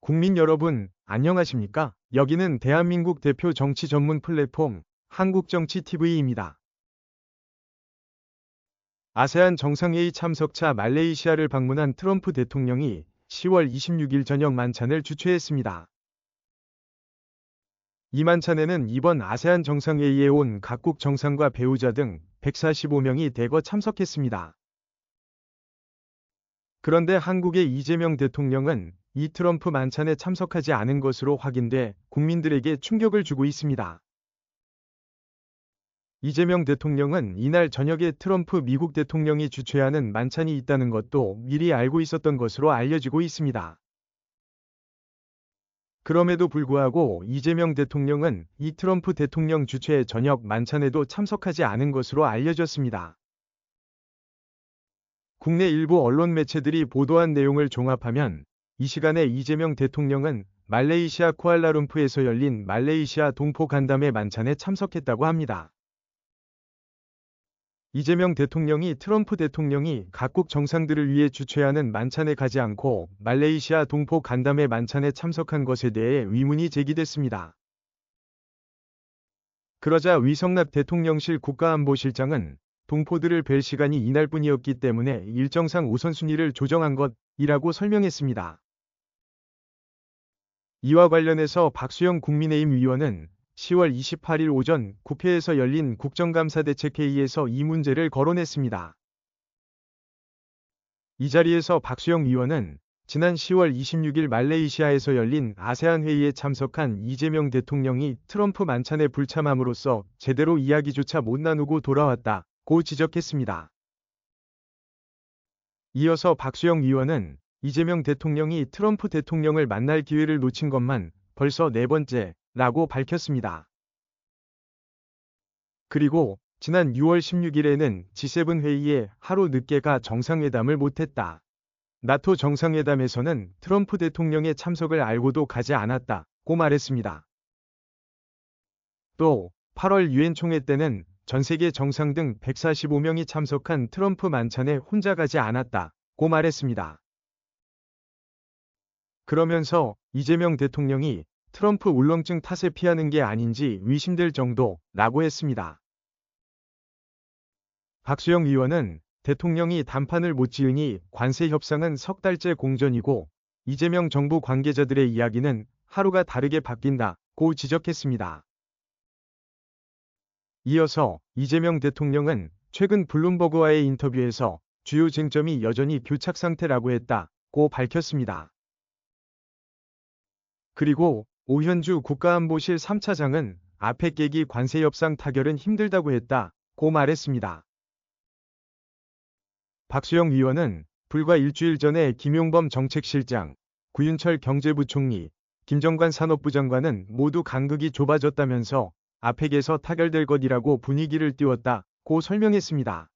국민 여러분, 안녕하십니까? 여기는 대한민국 대표 정치 전문 플랫폼 한국정치TV입니다. 아세안 정상회의 참석차 말레이시아를 방문한 트럼프 대통령이 10월 26일 저녁 만찬을 주최했습니다. 이 만찬에는 이번 아세안 정상회의에 온 각국 정상과 배우자 등 145명이 대거 참석했습니다. 그런데 한국의 이재명 대통령은 이 트럼프 만찬에 참석하지 않은 것으로 확인돼 국민들에게 충격을 주고 있습니다. 이재명 대통령은 이날 저녁에 트럼프 미국 대통령이 주최하는 만찬이 있다는 것도 미리 알고 있었던 것으로 알려지고 있습니다. 그럼에도 불구하고 이재명 대통령은 이 트럼프 대통령 주최 저녁 만찬에도 참석하지 않은 것으로 알려졌습니다. 국내 일부 언론 매체들이 보도한 내용을 종합하면 이 시간에 이재명 대통령은 말레이시아 쿠알라룸푸르에서 열린 말레이시아 동포 간담회 만찬에 참석했다고 합니다. 이재명 대통령이 트럼프 대통령이 각국 정상들을 위해 주최하는 만찬에 가지 않고 말레이시아 동포 간담회 만찬에 참석한 것에 대해 의문이 제기됐습니다. 그러자 위성락 대통령실 국가안보실장은 동포들을 뵐 시간이 이날뿐이었기 때문에 일정상 우선순위를 조정한 것이라고 설명했습니다. 이와 관련해서 박수영 국민의힘 의원은 10월 28일 오전 국회에서 열린 국정감사대책회의에서 이 문제를 거론했습니다. 이 자리에서 박수영 의원은 지난 10월 26일 말레이시아에서 열린 아세안 회의에 참석한 이재명 대통령이 트럼프 만찬에 불참함으로써 제대로 이야기조차 못 나누고 돌아왔다고 지적했습니다. 이어서 박수영 의원은 이재명 대통령이 트럼프 대통령을 만날 기회를 놓친 것만 벌써 네 번째라고 밝혔습니다. 그리고 지난 6월 16일에는 G7 회의에 하루 늦게 가 정상회담을 못했다. 나토 정상회담에서는 트럼프 대통령의 참석을 알고도 가지 않았다고 말했습니다. 또 8월 유엔 총회 때는 전 세계 정상 등 145명이 참석한 트럼프 만찬에 혼자 가지 않았다고 말했습니다. 그러면서 이재명 대통령이 트럼프 울렁증 탓에 피하는 게 아닌지 의심될 정도라고 했습니다. 박수영 의원은 대통령이 단판을 못 지으니 관세 협상은 석 달째 공전이고 이재명 정부 관계자들의 이야기는 하루가 다르게 바뀐다고 지적했습니다. 이어서 이재명 대통령은 최근 블룸버그와의 인터뷰에서 주요 쟁점이 여전히 교착 상태라고 했다고 밝혔습니다. 그리고 오현주 국가안보실 3차장은 아펙 계기 관세 협상 타결은 힘들다고 했다고 말했습니다. 박수영 의원은 불과 일주일 전에 김용범 정책실장, 구윤철 경제부총리, 김정관 산업부 장관은 모두 간극이 좁아졌다면서 아펙에서 타결될 것이라고 분위기를 띄웠다고 설명했습니다.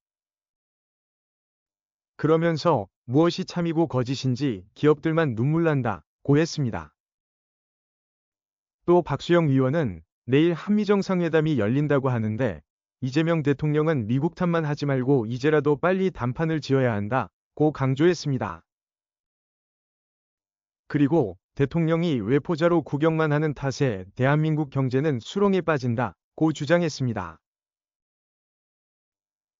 그러면서 무엇이 참이고 거짓인지 기업들만 눈물 난다고 했습니다. 또 박수영 의원은 내일 한미정상회담이 열린다고 하는데 이재명 대통령은 미국 탓만 하지 말고 이제라도 빨리 단판을 지어야 한다고 강조했습니다. 그리고 대통령이 외포자로 구경만 하는 탓에 대한민국 경제는 수렁에 빠진다고 주장했습니다.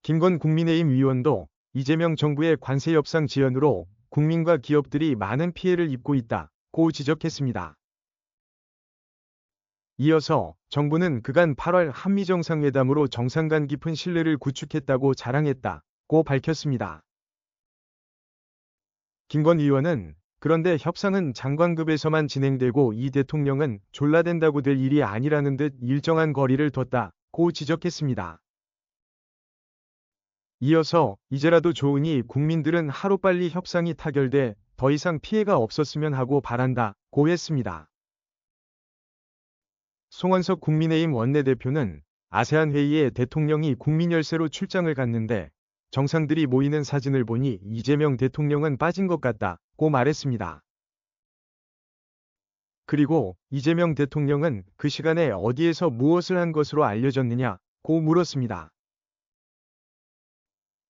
김건 국민의힘 의원도 이재명 정부의 관세 협상 지연으로 국민과 기업들이 많은 피해를 입고 있다고 지적했습니다. 이어서 정부는 그간 8월 한미정상회담으로 정상 간 깊은 신뢰를 구축했다고 자랑했다고 밝혔습니다. 김건 의원은 그런데 협상은 장관급에서만 진행되고 이 대통령은 졸라댄다고 될 일이 아니라는 듯 일정한 거리를 뒀다고 지적했습니다. 이어서 이제라도 좋으니 국민들은 하루빨리 협상이 타결돼 더 이상 피해가 없었으면 하고 바란다고 했습니다. 송원석 국민의힘 원내대표는 아세안 회의에 대통령이 국민 열세로 출장을 갔는데 정상들이 모이는 사진을 보니 이재명 대통령은 빠진 것 같다고 말했습니다. 그리고 이재명 대통령은 그 시간에 어디에서 무엇을 한 것으로 알려졌느냐고 물었습니다.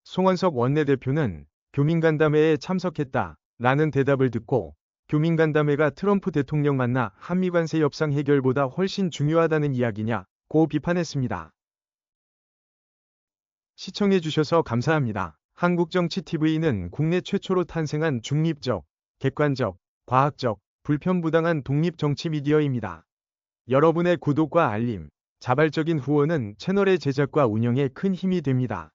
송원석 원내대표는 교민간담회에 참석했다라는 대답을 듣고 교민 간담회가 트럼프 대통령 만나 한미 관세 협상 해결보다 훨씬 중요하다는 이야기냐 고 비판했습니다. 시청해주셔서 감사합니다. 한국정치TV는 국내 최초로 탄생한 중립적, 객관적, 과학적, 불편부당한 독립정치 미디어입니다. 여러분의 구독과 알림, 자발적인 후원은 채널의 제작과 운영에 큰 힘이 됩니다.